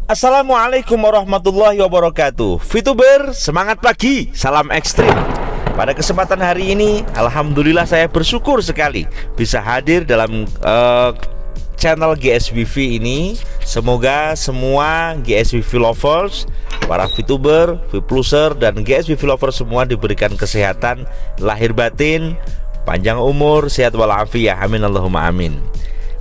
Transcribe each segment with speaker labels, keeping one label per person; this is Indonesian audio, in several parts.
Speaker 1: Assalamualaikum warahmatullahi wabarakatuh. VTuber, semangat pagi, salam ekstrim. Pada kesempatan hari ini, alhamdulillah saya bersyukur sekali bisa hadir dalam channel GSWV ini. Semoga semua GSWV lovers, para VTuber, VPluser, dan GSWV lovers semua diberikan kesehatan lahir batin, panjang umur, sehat walafiat, amin Allahumma amin.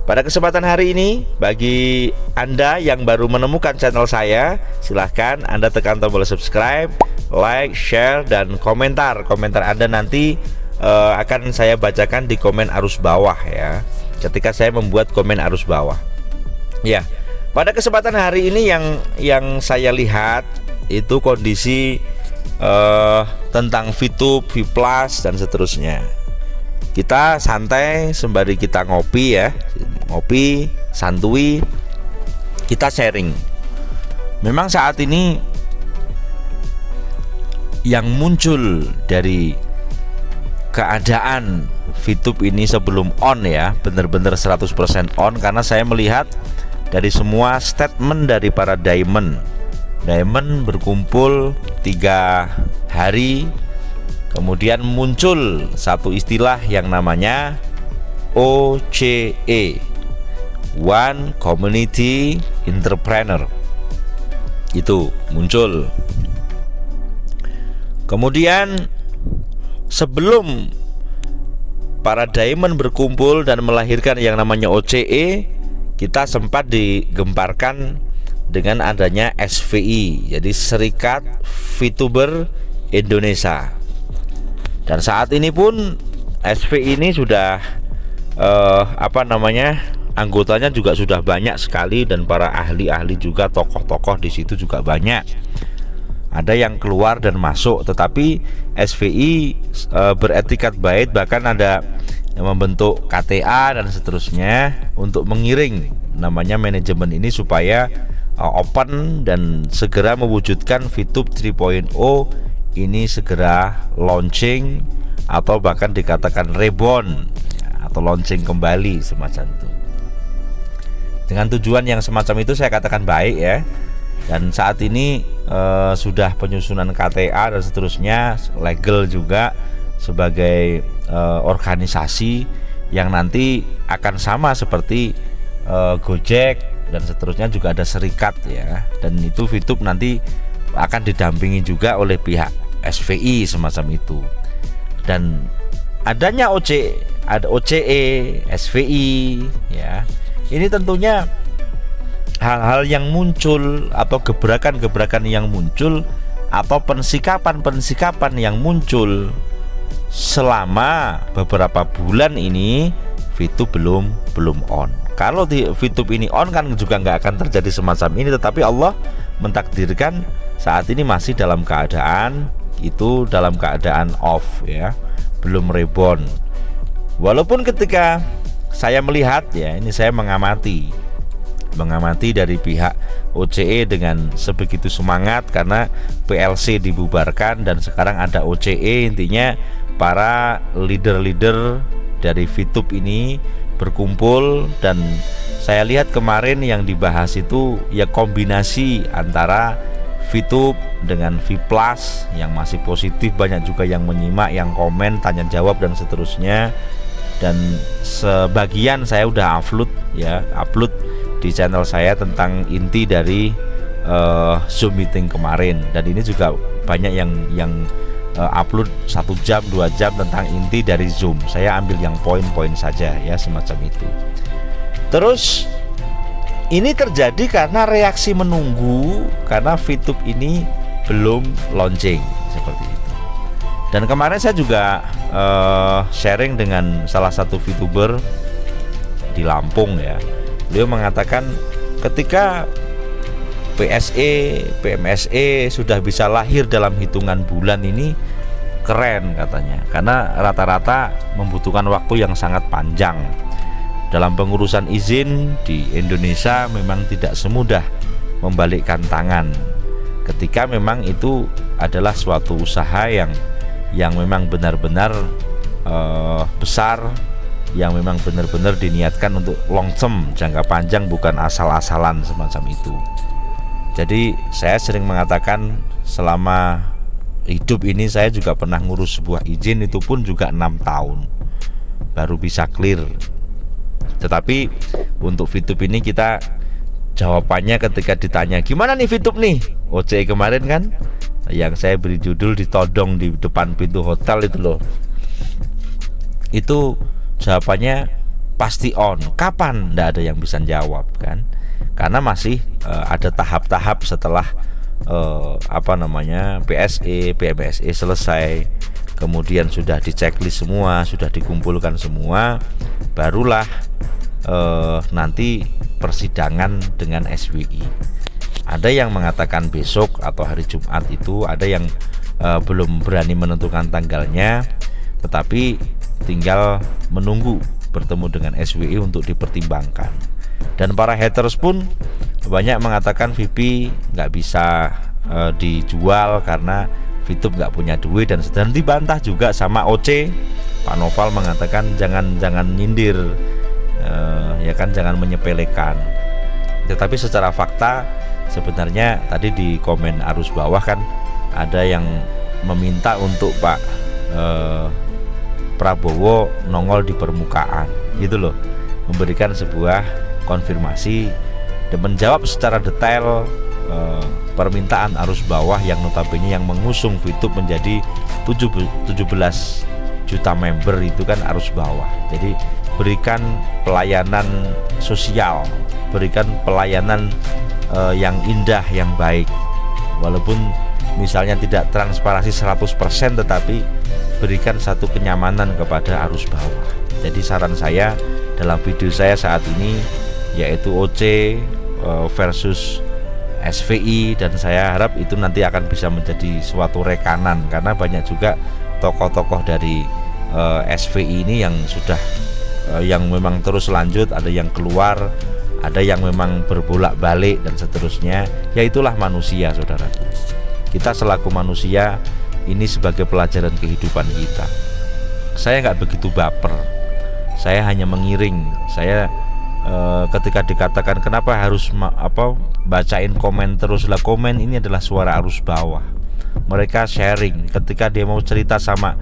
Speaker 1: Pada kesempatan hari ini, bagi Anda yang baru menemukan channel saya, silahkan Anda tekan tombol subscribe, like, share, dan komentar. Komentar Anda nanti akan saya bacakan di komen arus bawah ya, ketika saya membuat komen arus bawah. Ya, pada kesempatan hari ini yang saya lihat itu kondisi tentang VTube, VPlus, dan seterusnya. Kita santai sembari kita ngopi ya, ngopi, santuy, kita sharing. Memang saat ini yang muncul dari keadaan VTube ini sebelum on ya, benar-benar 100% on, karena saya melihat dari semua statement dari para Diamond berkumpul 3 hari. Kemudian muncul satu istilah yang namanya OCE, One Community Entrepreneur. Itu muncul. Kemudian sebelum para Diamond berkumpul dan melahirkan yang namanya OCE, kita sempat digemparkan dengan adanya SVI, jadi Serikat VTuber Indonesia. Dan saat ini pun SV ini sudah anggotanya juga sudah banyak sekali, dan para ahli-ahli juga, tokoh-tokoh di situ juga banyak. Ada yang keluar dan masuk, tetapi SVI beretikat baik, bahkan ada yang membentuk KTA dan seterusnya untuk mengiring namanya manajemen ini supaya open dan segera mewujudkan VTube 3.0 ini segera launching, atau bahkan dikatakan reborn ya, atau launching kembali semacam itu. Dengan tujuan yang semacam itu saya katakan baik ya. Dan saat ini sudah penyusunan KTA dan seterusnya, legal juga sebagai organisasi yang nanti akan sama seperti Gojek dan seterusnya, juga ada serikat ya. Dan itu VTube nanti akan didampingi juga oleh pihak SVI semacam itu. Dan adanya OCE, SVI ya, ini tentunya hal-hal yang muncul atau gebrakan-gebrakan yang muncul atau pensikapan-pensikapan yang muncul selama beberapa bulan ini VTube belum on. Kalau di VTube ini on kan juga nggak akan terjadi semacam ini, tetapi Allah mentakdirkan saat ini masih dalam keadaan off ya, belum reborn. Walaupun ketika saya melihat ya, ini saya mengamati dari pihak OCE dengan sebegitu semangat karena PLC dibubarkan dan sekarang ada OCE. Intinya para leader-leader dari VTube ini berkumpul, dan saya lihat kemarin yang dibahas itu ya kombinasi antara VTube dengan VPlus yang masih positif, banyak juga yang menyimak, yang komen, tanya jawab dan seterusnya. Dan sebagian saya udah upload di channel saya tentang inti dari Zoom meeting kemarin, dan ini juga banyak yang upload 1 jam 2 jam tentang inti dari Zoom. Saya ambil yang poin-poin saja ya, semacam itu. Terus ini terjadi karena reaksi menunggu, karena VTube ini belum launching seperti itu. Dan kemarin saya juga sharing dengan salah satu VTuber di Lampung ya. Beliau mengatakan ketika PSE, PMSE sudah bisa lahir dalam hitungan bulan ini keren katanya, karena rata-rata membutuhkan waktu yang sangat panjang. Dalam pengurusan izin di Indonesia memang tidak semudah membalikkan tangan ketika memang itu adalah suatu usaha yang memang benar-benar besar, yang memang benar-benar diniatkan untuk long term, jangka panjang, bukan asal-asalan semacam itu. Jadi saya sering mengatakan selama hidup ini saya juga pernah ngurus sebuah izin, itu pun juga 6 tahun baru bisa clear. Tetapi untuk VTube ini kita jawabannya ketika ditanya gimana nih VTube nih OC kemarin kan, yang saya beri judul ditodong di depan pintu hotel itu loh, itu jawabannya pasti on. Kapan? Nggak ada yang bisa jawab kan, karena masih ada tahap-tahap setelah PSE, PMSE selesai, kemudian sudah di checklist semua, sudah dikumpulkan semua, barulah nanti persidangan dengan SWI. Ada yang mengatakan besok atau hari Jumat itu, ada yang belum berani menentukan tanggalnya, tetapi tinggal menunggu bertemu dengan SWI untuk dipertimbangkan. Dan para haters pun banyak mengatakan VP nggak bisa dijual karena VTube nggak punya duit, dan sedang dibantah juga sama OC. Pak Noval mengatakan jangan nyindir, ya kan, jangan menyepelekan. Tetapi secara fakta sebenarnya tadi di komen arus bawah kan ada yang meminta untuk Pak Prabowo nongol di permukaan gitu loh, memberikan sebuah konfirmasi dan menjawab secara detail permintaan arus bawah yang notabene yang mengusung VTube menjadi 17 juta member itu kan arus bawah. Jadi berikan pelayanan sosial, berikan pelayanan yang indah, yang baik, walaupun misalnya tidak transparansi 100%, tetapi berikan satu kenyamanan kepada arus bawah. Jadi saran saya dalam video saya saat ini yaitu OC versus SVI, dan saya harap itu nanti akan bisa menjadi suatu rekanan, karena banyak juga tokoh-tokoh dari SVI ini yang sudah yang memang terus lanjut, ada yang keluar, ada yang memang berbolak-balik dan seterusnya. Ya itulah manusia, saudaraku. Kita selaku manusia ini sebagai pelajaran kehidupan kita. Saya nggak begitu baper, saya hanya mengiring. Saya ketika dikatakan kenapa harus bacain komen terus, lah komen ini adalah suara arus bawah. Mereka sharing ketika dia mau cerita sama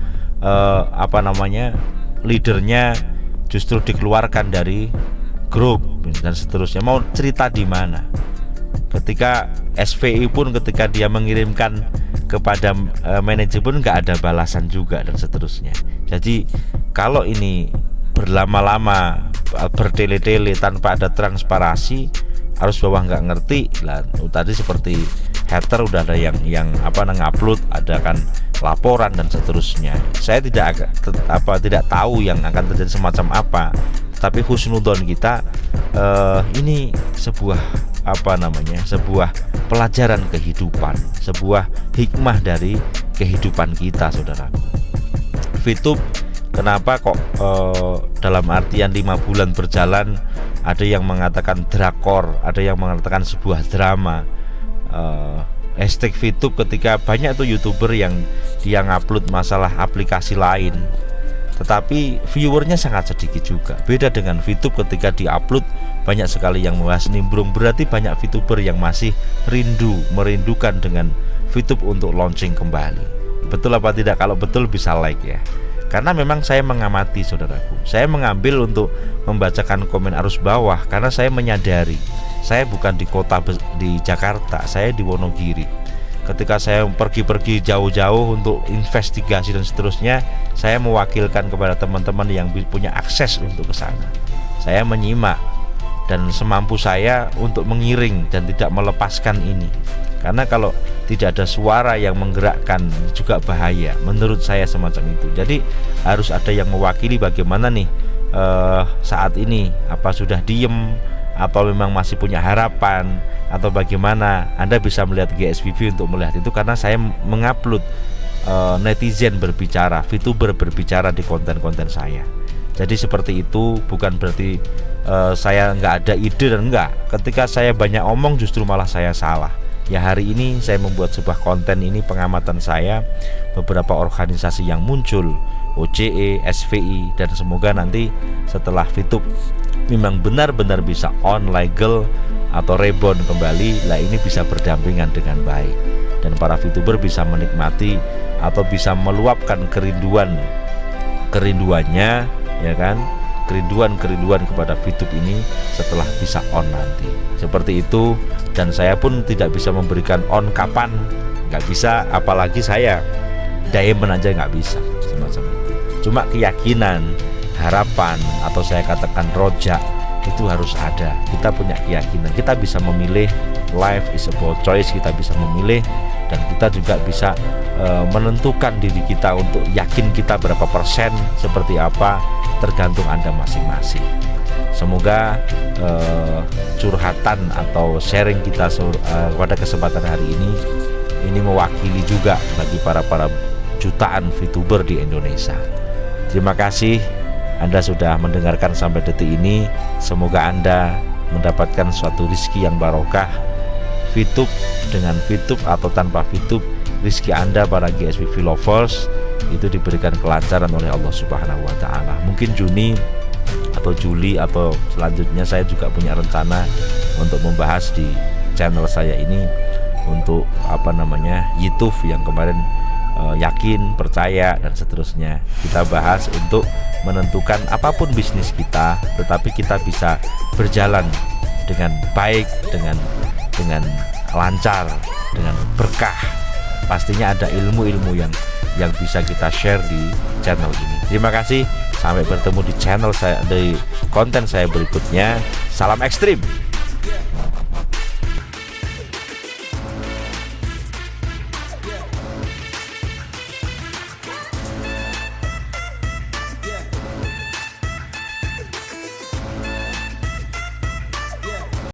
Speaker 1: leadernya, justru dikeluarkan dari grup dan seterusnya. Mau cerita di mana? Ketika SVI pun ketika dia mengirimkan kepada manajer pun nggak ada balasan juga dan seterusnya. Jadi kalau ini berlama-lama, bertele-tele tanpa ada transparansi, arus bawah nggak ngerti lah. Tadi seperti hater udah ada yang ngupload, ada kan laporan dan seterusnya. Saya tidak tahu yang akan terjadi semacam apa, tapi husnudon kita ini sebuah sebuah pelajaran kehidupan, sebuah hikmah dari kehidupan kita, saudara. VTube kenapa kok dalam artian 5 bulan berjalan, ada yang mengatakan drakor, ada yang mengatakan sebuah drama. Hashtag VTube ketika banyak tuh YouTuber yang dia ngupload masalah aplikasi lain, tetapi viewernya sangat sedikit juga. Beda dengan VTube ketika diupload banyak sekali yang membahas nimbrung, berarti banyak VTuber yang masih merindukan dengan VTube untuk launching kembali. Betul apa tidak? Kalau betul bisa like ya. Karena memang saya mengamati, saudaraku. Saya mengambil untuk membacakan komen arus bawah karena saya menyadari saya bukan di kota di Jakarta, saya di Wonogiri. Ketika saya pergi jauh-jauh untuk investigasi dan seterusnya, saya mewakilkan kepada teman-teman yang punya akses untuk ke sana. Saya menyimak dan semampu saya untuk mengiring dan tidak melepaskan ini. Karena kalau tidak ada suara yang menggerakkan juga bahaya, menurut saya semacam itu. Jadi harus ada yang mewakili bagaimana nih saat ini, apa sudah diem atau memang masih punya harapan, atau bagaimana. Anda bisa melihat GSVV untuk melihat itu, karena saya mengupload netizen berbicara, VTuber berbicara di konten-konten saya. Jadi seperti itu, bukan berarti saya nggak ada ide dan enggak. Ketika saya banyak omong justru malah saya salah. Ya hari ini saya membuat sebuah konten ini, pengamatan saya beberapa organisasi yang muncul, OCE, SVI, dan semoga nanti setelah VTube memang benar-benar bisa on legal, atau rebound kembali, lah ini bisa berdampingan dengan baik dan para VTuber bisa menikmati atau bisa meluapkan kerinduannya, ya kan, kerinduan kepada VTube ini setelah bisa on nanti. Seperti itu, dan saya pun tidak bisa memberikan on kapan, nggak bisa, apalagi saya diamond aja nggak bisa semacam itu. Cuma keyakinan, harapan, atau saya katakan rojak itu harus ada. Kita punya keyakinan, kita bisa memilih. Life is about choice, kita bisa memilih dan kita juga bisa menentukan diri kita untuk yakin kita berapa persen, seperti apa, tergantung Anda masing-masing. Semoga curhatan atau sharing kita pada kesempatan hari ini mewakili juga bagi para jutaan VTuber di Indonesia. Terima kasih Anda sudah mendengarkan sampai detik ini. Semoga Anda mendapatkan suatu rizki yang barokah. VTube dengan VTube atau tanpa VTube, rizki Anda para GSPV lovers itu diberikan kelancaran oleh Allah Subhanahu wa Ta'ala. Mungkin Juni atau Juli atau selanjutnya saya juga punya rencana untuk membahas di channel saya ini untuk YouTube yang kemarin yakin, percaya, dan seterusnya. Kita bahas untuk menentukan apapun bisnis kita, tetapi kita bisa berjalan dengan baik, dengan lancar, dengan berkah. Pastinya ada ilmu-ilmu yang bisa kita share di channel ini. Terima kasih, sampai bertemu di channel saya, di konten saya berikutnya. Salam ekstrim.